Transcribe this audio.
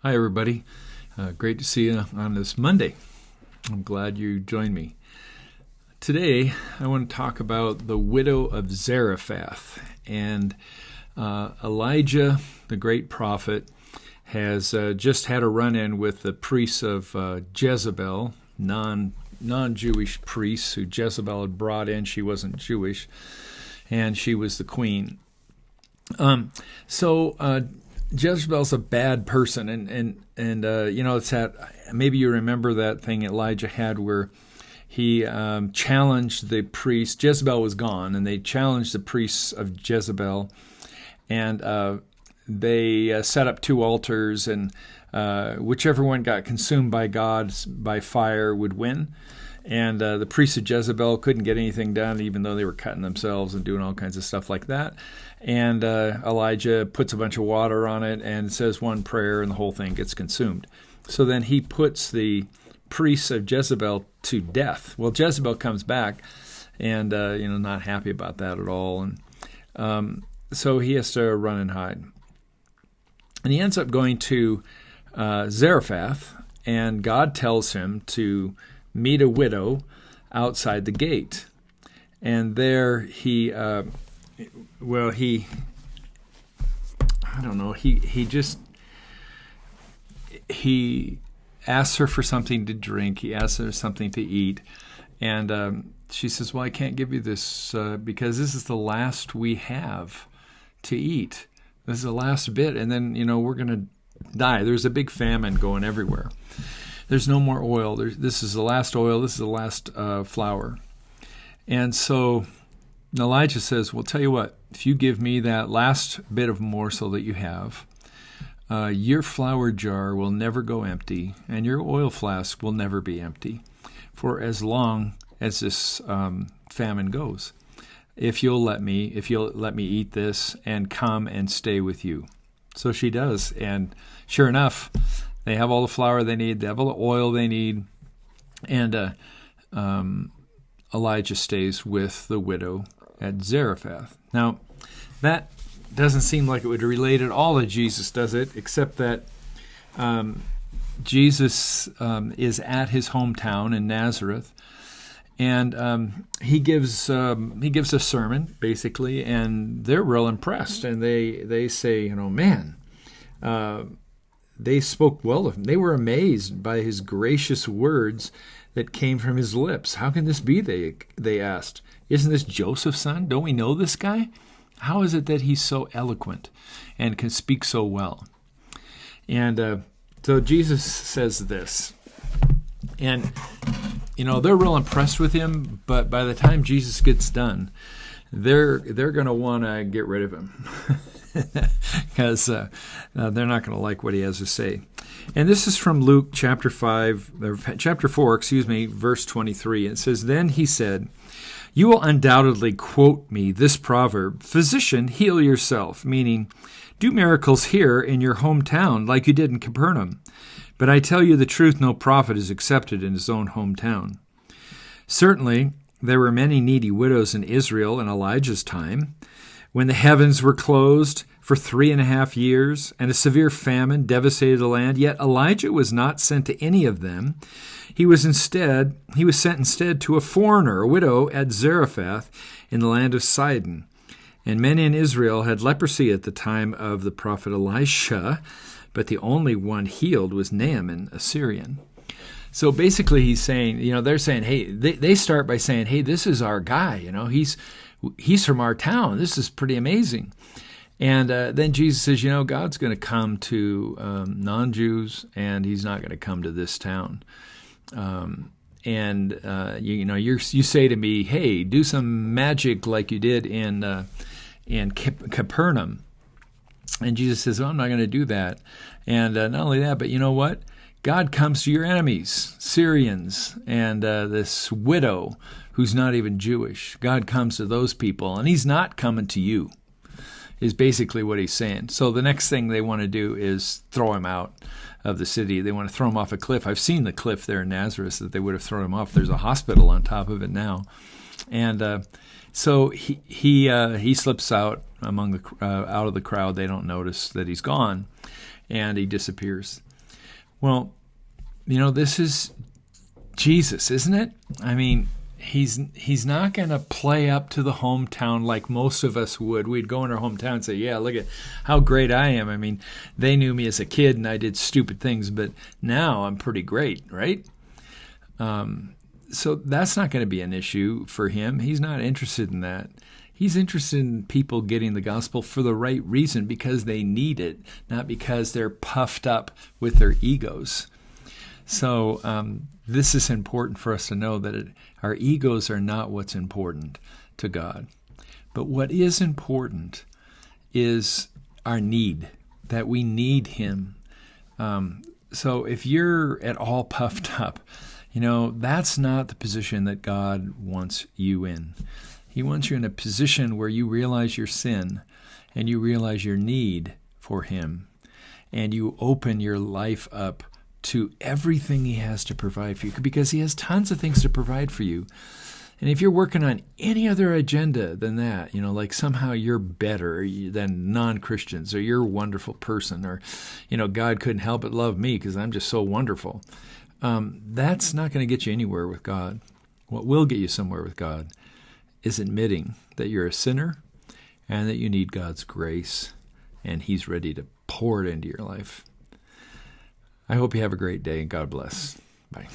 Hi, everybody. Great to see you on this Monday. I'm glad you joined me. Today, I want to talk about the widow of Zarephath. And Elijah, the great prophet, has just had a run-in with the priests of Jezebel, non-Jewish priests who Jezebel had brought in. She wasn't Jewish, and she was the queen. Jezebel's a bad person, and it's that, maybe you remember that thing Elijah had where he challenged the priest. Jezebel was gone, and they challenged the priests of Jezebel, and they set up two altars, and whichever one got consumed by God by fire would win. And the priests of Jezebel couldn't get anything done, even though they were cutting themselves and doing all kinds of stuff like that. And Elijah puts a bunch of water on it and says one prayer, and the whole thing gets consumed. So then he puts the priests of Jezebel to death. Well, Jezebel comes back and, not happy about that at all. And so he has to run and hide. And he ends up going to Zarephath, and God tells him to meet a widow outside the gate. And there he asks her for something to drink. He asks her something to eat. And she says, well, I can't give you this because this is the last we have to eat. This is the last bit. And then, we're going to die. There's a big famine going everywhere. There's no more oil. This is the last oil. This is the last flour. And so Elijah says, well, tell you what, if you give me that last bit of morsel that you have, your flour jar will never go empty, and your oil flask will never be empty for as long as this famine goes. If you'll let me eat this and come and stay with you. So she does. And sure enough, they have all the flour they need. They have all the oil they need. And Elijah stays with the widow at Zarephath. Now, that doesn't seem like it would relate at all to Jesus, does it? Except that Jesus is at his hometown in Nazareth. And he gives a sermon, basically, and they're real impressed. And they say, man, they spoke well of him. They were amazed by his gracious words that came from his lips. How can this be, they asked. Isn't this Joseph's son? Don't we know this guy? How is it that he's so eloquent and can speak so well? And so Jesus says this. And, they're real impressed with him, but by the time Jesus gets done, they're going to want to get rid of him because they're not going to like what he has to say. And this is from Luke chapter 4, verse 23. It says, Then he said, You will undoubtedly quote me this proverb, Physician, heal yourself, meaning, do miracles here in your hometown like you did in Capernaum. But I tell you the truth, no prophet is accepted in his own hometown. Certainly, there were many needy widows in Israel in Elijah's time, when the heavens were closed for 3.5 years, and a severe famine devastated the land. Yet Elijah was not sent to any of them. He was sent instead to a foreigner, a widow at Zarephath in the land of Sidon. And many in Israel had leprosy at the time of the prophet Elisha, but the only one healed was Naaman, a Syrian. So basically he's saying, they're saying, hey, they start by saying, hey, this is our guy, he's from our town. This is pretty amazing. And then Jesus says, God's going to come to non-Jews, and he's not going to come to this town. You say to me, hey, do some magic like you did in Capernaum. And Jesus says, I'm not going to do that. And not only that, but you know what? God comes to your enemies, Syrians, and this widow who's not even Jewish. God comes to those people, and he's not coming to you, is basically what he's saying. So the next thing they want to do is throw him out of the city. They want to throw him off a cliff. I've seen the cliff there in Nazareth that they would have thrown him off. There's a hospital on top of it now. And so he slips out out of the crowd. They don't notice that he's gone, and he disappears. Well, this is Jesus, isn't it? I mean, he's not going to play up to the hometown like most of us would. We'd go in our hometown and say, yeah, look at how great I am. I mean, they knew me as a kid and I did stupid things, but now I'm pretty great, right? So that's not going to be an issue for him. He's not interested in that. He's interested in people getting the gospel for the right reason, because they need it, not because they're puffed up with their egos. So this is important for us to know, that our egos are not what's important to God. But what is important is our need, that we need him. So if you're at all puffed up, that's not the position that God wants you in. He wants you in a position where you realize your sin and you realize your need for him, and you open your life up to everything he has to provide for you, because he has tons of things to provide for you. And if you're working on any other agenda than that, like somehow you're better than non-Christians, or you're a wonderful person, or, God couldn't help but love me because I'm just so wonderful, that's not going to get you anywhere with God. What will get you somewhere with God is admitting that you're a sinner and that you need God's grace, and he's ready to pour it into your life. I hope you have a great day, and God bless. Bye.